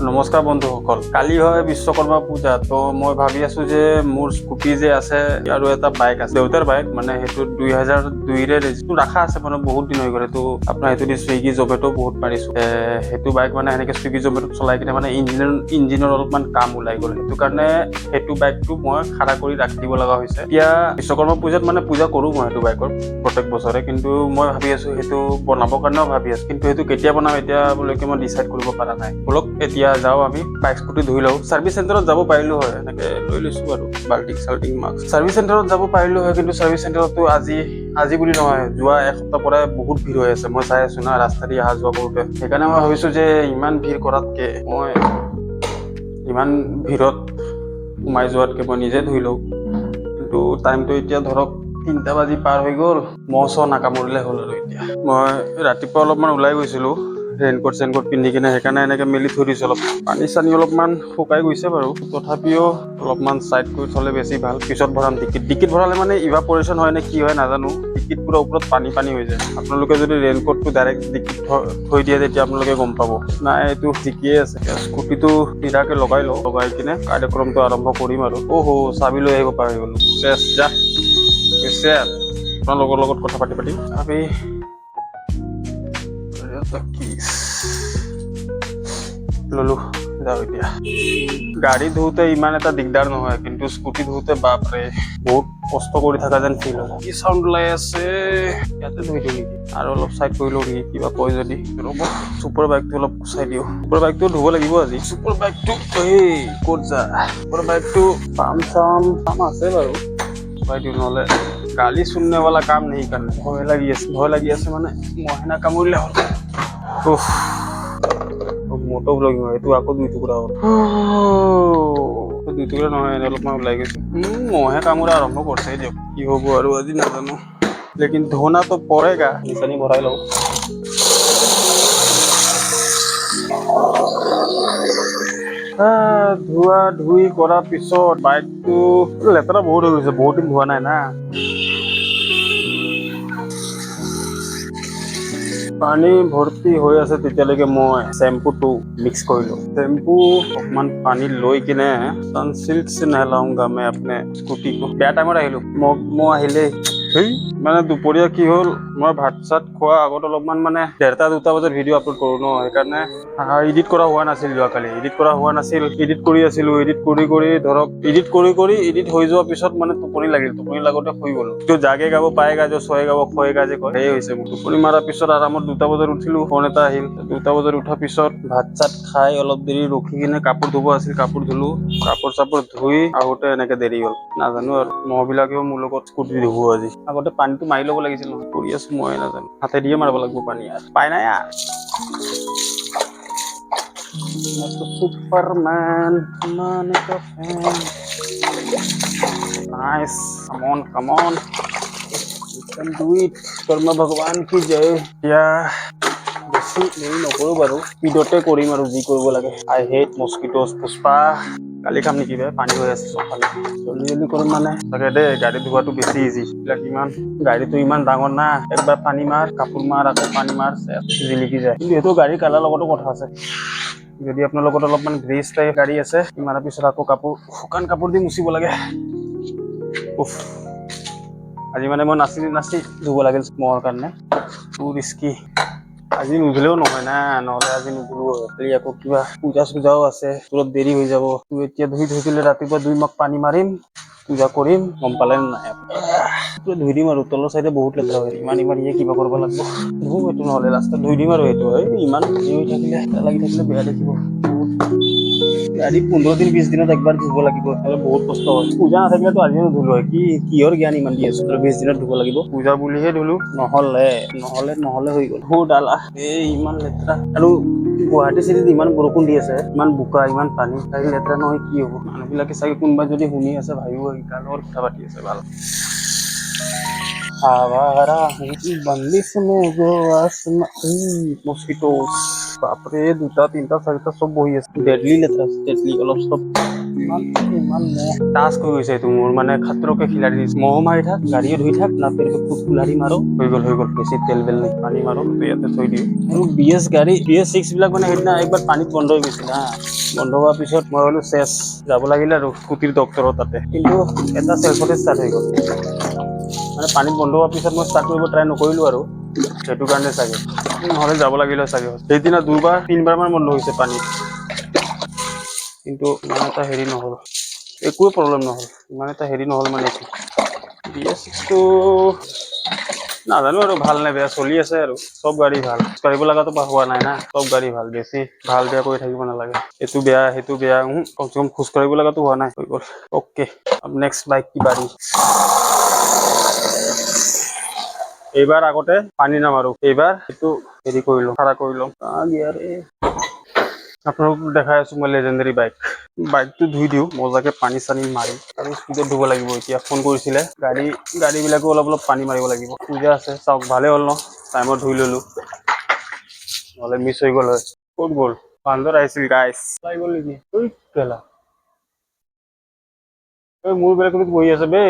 নমস্কাৰ বন্ধুসকল, কালি হয় বিশ্বকৰ্মা পূজা। তো মই ভাবি আছো যে মোৰ স্কুটি যে আছে আৰু এটা বাইক আছে, দেউতাৰ বাইক, মানে সেইটো 2002ৰে ৰেজিষ্ট্ৰেশ্যন ৰাখা আছে, মানে বহুত দিন হৈ গ'ল। সেইটো আপোনাৰ সেইটো দি চুইগি জমেটো বহুত পাৰিছো। সেইটো বাইক মানে সেনেকে চুইগি জমেটো চলাই কিনে মানে ইঞ্জিনৰ অলপমান কাম ওলাই গ'ল। সেইটো কাৰণে সেইটো বাইকটো মই খাৰা কৰি ৰাখি দিব লগা হৈছে। এতিয়া বিশ্বকৰ্মা পূজাত মানে পূজা কৰো মই সেইটো বাইকৰ প্ৰত্যেক বছৰে, কিন্তু মই ভাবি আছো সেইটো বনাবৰ কাৰণেও ভাবি আছো, কিন্তু সেইটো কেতিয়া বনাম এতিয়ালৈকে মই ডিচাইড কৰিব পৰা নাই। বলক এতিয়া যাওঁ, আমি বাইক স্কুটি ধুই লওঁ। চাৰ্ভিচ চেণ্টাৰত যাব পাৰিলো হয়, এনেকে লৈ লৈছো আৰু বাল্টিং চাল্টিং মাস্ক। চাৰ্ভিচ চেণ্টাৰত যাব পাৰিলো হয়, কিন্তু চাৰ্ভিচ চেণ্টাৰতো আজি বুলি নহয়, যোৱা এসপ্তাহ পৰাই বহুত ভিৰ হৈ আছে। মই চাই আছো না ৰাস্তা দি অহা যোৱা কৰোঁতে। সেইকাৰণে মই ভাবিছো যে ইমান ভিৰ কৰাতকে মই ইমান ভিৰত সোমাই যোৱাতকে মই নিজে ধুই লওঁ। কিন্তু টাইমটো এতিয়া ধৰক 3টা বাজি পাৰ হৈ গ'ল, মহ চহ নাকামুৰিলে হ'ল আৰু। এতিয়া মই ৰাতিপুৱা অলপমান ওলাই গৈছিলো ৰেইনকোট চেইনকোট পিন্ধি কিনে, সেইকাৰণে এনেকে মেলি থৈ দিছো। অলপ পানী চানী অলপমান শুকাই গৈছে বাৰু, তথাপিও অলপমান চাইড কৰি থলে বেছি ভাল। পিছত ভৰাম ডিকিত ভৰালে মানে ইভাপৰেশ্যন হয় নে কি হয় নাজানো, ডিকিত পুৰা ওপৰত পানী হৈ যায়। আপোনালোকে যদি ৰেইনকোটটো ডাইৰেক্ট ডিকিত থৈ দিয়ে তেতিয়া আপোনালোকে গম পাব। নাই, এইটো ঠিকেই আছে। স্কুটিটো নিৰাকে লগাই কিনে কাৰ্যক্ৰমটো আৰম্ভ কৰিম আৰু। চাবি লৈ আহিব পাহৰি গলো। যা পিছে আপোনালোকৰ লগত কথা পাতি আমি ললো যাওঁ। এতিয়া গাড়ী ধুওঁতে ইমান এটা দিগদাৰ নহয়, কিন্তু স্কুটি ধুওঁতে বাপৰে বহুত কষ্ট কৰি থকা যেন ফিল হয়। কি চাউণ্ড ওলাই আছে, ইয়াতে ধুই দিওঁ নেকি আৰু অলপ চাইড কৰি লওঁ নেকি, কিবা কয় যদি। ৰ'ব, চুপাৰ বাইকটো অলপ গুচাই দিওঁ। চুপাৰ বাইকটো ধুব লাগিব আজি। চুপাৰ বাইকটো ক'ত যা, চুপাৰ বাইকটো পাম আছে বাৰু, গুচাই দিওঁ। নহ'লে গালি সুননে वाला কাম নেহি करना। ভয় লাগি আছে মানে মহে নাকামুৰিলে হ'ল। মটো ব্লগিং হয়, এইটো আকৌ 2 টুকুৰা হ'ল। 2 টুকুৰা নহয়, এনে অলপমান ওলাই গৈছে। মহে কামোৰা আৰম্ভ কৰিছে দিয়ক, কি হ'ব আৰু আজি নাজানো। লেকিন ধোনা তো পৰেগা। নিচানি ভৰাই লওঁ। ধোৱা ধুই কৰাৰ পিছত বাইকটো লেতেৰা বহুত হৈ গৈছে, বহুত দিন ধোৱা নাই না। পানী ভৰ্তি হৈ আছে, তেতিয়ালৈকে মই চেম্পুটো মিক্স কৰিলো। চেম্পু অকমান পানী লৈ কিনে সানসিল্ক से नहलाऊंगा मैं अपने स्कूटी को। বেয়া টাইমত আহিলো, মই আহিলে মানে দুপৰীয়া কি হ'ল, মই ভাত চাত খোৱা আগত অলপমান মানে 1:30-2টা বজাত ভিডিঅ' আপলোড কৰো ন, সেইকাৰণে এডিট কৰা হোৱা নাছিল। যোৱাকালি এডিট কৰা হোৱা নাছিল, এডিট কৰি আছিলো। এডিট কৰি এডিট হৈ যোৱাৰ পিছত মানে টোপনি লাগিল। টোপনি লাগোতে শুই গলো। তো জাগে গাব পায়েগা, যে সোয়েগা वो खोয়েগা যে কয়, সেই হৈছে মোৰ। টোপনি মাৰাৰ পিছত আৰামত 2টা বজাত উঠিলো, ফোন এটা আহিল। 2টা বজাত উঠাৰ পিছত ভাত চাত খাই অলপ দেৰি ৰখি কিনে কাপোৰ ধুব আছিল, কাপোৰ ধুলো। কাপোৰ চাপোৰ ধুই আহোতে এনেকে দেৰি হ'ল। নাজানো আৰু মহ বিলাকেও মোৰ লগত স্কুটি ধুব আজি। আগতে পানীটো মাৰি ল'ব লাগিছিল নহয়, কৰি আছো মই নাজানো। হাতে দিয়ে মাৰিব লাগিব পানী, আৰু পাই নাই আৰু। सुपरमैन का fan. Nice, come on you can do it. Karma भगवान की जय। या বেছি দেৰি নকৰো বাৰু, স্পীডতে কৰিম আৰু যি কৰিব লাগে। I hate মস্কিটোজ। পুষ্পা কালি খাম নেকি বে, পানী হৈ আছে চবফালে। জল্দি কৰিম মানে তাকে দেই। গাড়ী ধোৱাটো বেছি ইজি, গাড়ীটো ইমান ডাঙৰ না। একবাৰ পানী মাৰ, কাপোৰ মাৰ, আকৌ পানী মাৰ, জিলিকি যায়। কিন্তু এইটো গাড়ীৰ কালাৰ লগতো কথা আছে। যদি আপোনাৰ লগত অলপমান গ্ৰেচ টাইপ গাড়ী আছে, মাৰাৰ পিছত আকৌ শুকান কাপোৰ দি মুচিব লাগে। আজি মানে মই নাচি ধুব লাগিল মহৰ কাৰণে। Too risky. আজি নুধুলেও নহয় না, নহলে আজি নুধুলো হয়। আকৌ কিবা পূজা চূজাও আছে, অলপ দেৰি হৈ যাব। এতিয়া ধুই দিলে ৰাতিপুৱা 2 মগ পানী মাৰিম, পূজা কৰিম। গম পালে নাই? ধুই দিম আৰু। তলৰ চাইডে বহুত লেতেৰা হয়, ইমান কিবা কৰিব লাগিব। এইটো নহলে ৰাস্তাত ধুই দিম আৰু। এইটো ইমান হৈ থাকিলে লাগি থাকিলে বেয়া দেখিব। গাড়ী 15 দিন 20 দিনত একবাৰ ধুব লাগিব, নহলে বহুত কষ্ট হয়। পূজা নাথাকিলেতো আজিও নুধুলো হয়। কিহৰ জ্ঞান ইমান দি আছো, 20 দিনত ধুব লাগিব। পূজা বুলিহে ধুলো, নহলে হৈ গ'ল। ডালা ইমান লেতেৰা। আৰু গুৱাহাটী চিটিত ইমান বৰষুণ দি আছে, ইমান বোকা, ইমান পানী, লেতেৰা নহয় কি হব? মানুহ বিলাকে চাগে কোনোবা যদি শুনি আছে ভাবিব কাৰ লগত কথা পাতি আছে। ভাল আৱাৰা বন্দিশ মে जो आसमां। মস্কিটোজ বাপৰে, 2টা 3টা 4টা চব বহি আছে। ডেডলি লেতেৰা, ডেডলি অলপ চলপ টাস্ক হৈ গৈছে এইটো মোৰ মানে খাতৰকে খিলাৰি দিছে মহ মাৰি থাক গাড়ীও ধুই থাক না ফিৰ কুলাৰি মাৰো হৈ গল বেছি তেল বেল নাই পানী মাৰো ইয়াতে থৈ দিওঁ আৰু BS6 বিলাক মানে সেইদিনা একবাৰ পানীত বন্ধ হৈ গৈছিল হা বন্ধ হোৱাৰ পিছত মই বোলো চেছ যাব লাগিলে আৰু স্কুটিৰ ডক্তৰৰ তাতে কিন্তু এটা চেলফতে ষ্টাৰ্ট হৈ গ'ল মানে পানীত বন্ধ হোৱাৰ পিছত মই ষ্টাৰ্ট কৰিব ট্ৰাই নকৰিলো আৰু সেইটো কাৰণে চাগে নহ'লে যাব লাগিলে চাগে সেইদিনা 2-3 মান বন্ধ হৈছে পানী কিন্তু ইমান এটা হেৰি নহ'ল একোৱে প্ৰব্লেম নহ'ল ইমান এটা হেৰি নহ'ল মানে BS6টো নাজানো আৰু ভাল নে বেয়া চলি আছে আৰু চব গাড়ী ভাল কৰিব লগাতো হোৱা নাই না চব গাড়ী ভাল বেছি ভাল বেয়া কৰি থাকিব নালাগে এইটো বেয়া সেইটো বেয়া কমচে কম খোজ কাঢ়িব লগাতো হোৱা নাই হৈ গ'ল অ'কে নেক্সট বাইক কি বাৰী এইবাৰ আগতে পানী নামাৰো এইবাৰ এইটো হেৰি কৰিলো খাৰা কৰিলো আপোনালোকক দেখাই আছো মই লেজেণ্ডাৰী বাইকটো ধুই দিওঁ মজাকে পানী চানী মাৰি আৰু স্পীডত ধুব লাগিব এতিয়া ফোন কৰিছিলে গাড়ী বিলাকো অলপ পানী মাৰিব লাগিব পূজা আছে চাওক ভালে হ'ল ন টাইমত ধুই ললো নহ'লে মিছ হৈ গ'ল হয় ক'ত গ'ল বান্দৰ আহিছিল গাইছ পাই গ'ল নেকি কেলা মোৰ বেলেগত বহি আছে বে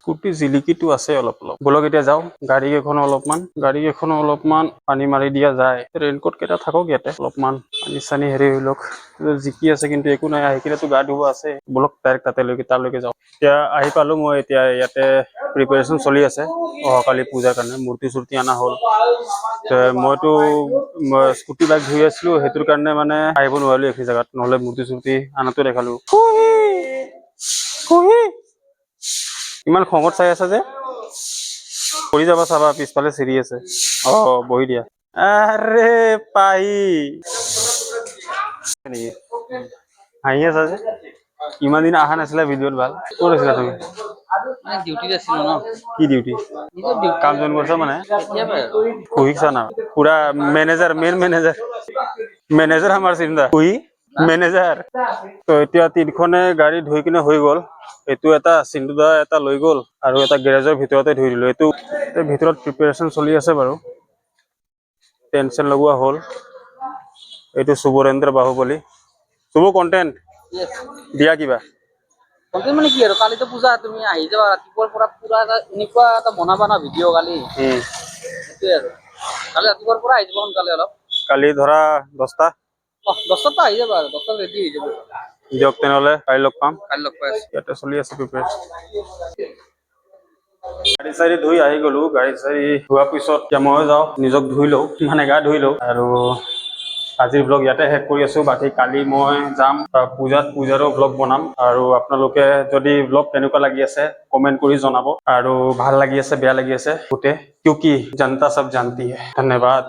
স্কুটি জিলিকিটো আছে অলপ বলক এতিয়া যাওঁ গাড়ী কেইখনো অলপমান পানী মাৰি দিয়া যায় ৰেইনকোট কেইটা থাকক ইয়াতে অলপমান পানী চানী হেৰি হৈ লওক জিকি আছে কিন্তু একো নাই আহি কিনেতো গা ধুব আছে বলক ডাইৰেক্ট তালৈকে যাওঁ এতিয়া আহি পালো মই এতিয়া ইয়াতে প্ৰিপাৰেচন চলি আছে অহাকালি পূজাৰ কাৰণে মূৰ্তি চূৰ্তি অনা হ'ল মইতো স্কুটি বাইক ধুই আছিলো সেইটোৰ কাৰণে মানে আহিব নোৱাৰিলো এইখিনি জেগাত নহ'লে মূৰ্তি চূৰ্তি আনাটো দেখালো ইমান খঙত চাই আছা যে পৰি যাবা চাবা পিছফালে চিৰি আছে বহি দিয়া আৰে পাহি হাঁহি আছা যে ইমান দিন অহা নাছিলা ভিডিঅ'ত ভাল ক'ত আছিলা তুমি ডিউটিত আছিলো ন কি ডিউটি কাম জইন কৰিছা মানে কুহিছা না পুৰা মেইন মেনেজাৰ আমাৰ চিন্তা কুহি মেনেজাৰ তো এতিয়া 3খনে গাড়ী ধুই কিনে হৈ গ'ল এইটো এটা চিন্দুদা এটা লৈ গ'ল আৰু এটা গেৰেজৰ ভিতৰতে ধুই দিলো এইটো ভিতৰত প্ৰিপাৰেচন চলি আছে বাৰু টেনচন লগোৱা হ'ল এইটো শুভৰেন্দ্ৰ বাহুবলী শুভ কন্টেন্ট দিয়া কিবা কণ্টেণ্ট মানে কি আৰু কালিতো পূজা তুমি আহি যাবা ৰাতিপুৱাৰ পৰা পুৰা এনেকুৱা এটা বনাবা না ভিডিঅ' কালি সেইটোৱে আৰু কালি ৰাতিপুৱাৰ পৰা আহি যাব সোনকালে অলপ কালি ধৰা 10টা 10টাত আহি যাবা আৰু 10টাত ৰেডি হৈ যাব দিয়ক তেনেহ'লে কালি লগ পাম পাই ইয়াতে চলি আছে প্ৰিপাৰেচন গাড়ী চাড়ী ধুই আহি গলো গাড়ী চাড়ী ধোৱাৰ পিছত এতিয়া মই যাওঁ নিজক ধুই লওঁ মানে গা ধুই লওঁ আৰু আজিৰ ব্লগ ইয়াতে শেষ কৰি আছো বাকী কালি মই যাম পূজাৰো ব্লগ বনাম আৰু আপোনালোকে যদি ব্লগ কেনেকুৱা লাগি আছে কমেন্ট কৰি জনাব আৰু ভাল লাগি আছে বেয়া লাগি আছে গোটেই কিউকি জনতা সব জানতি হে ধন্যবাদ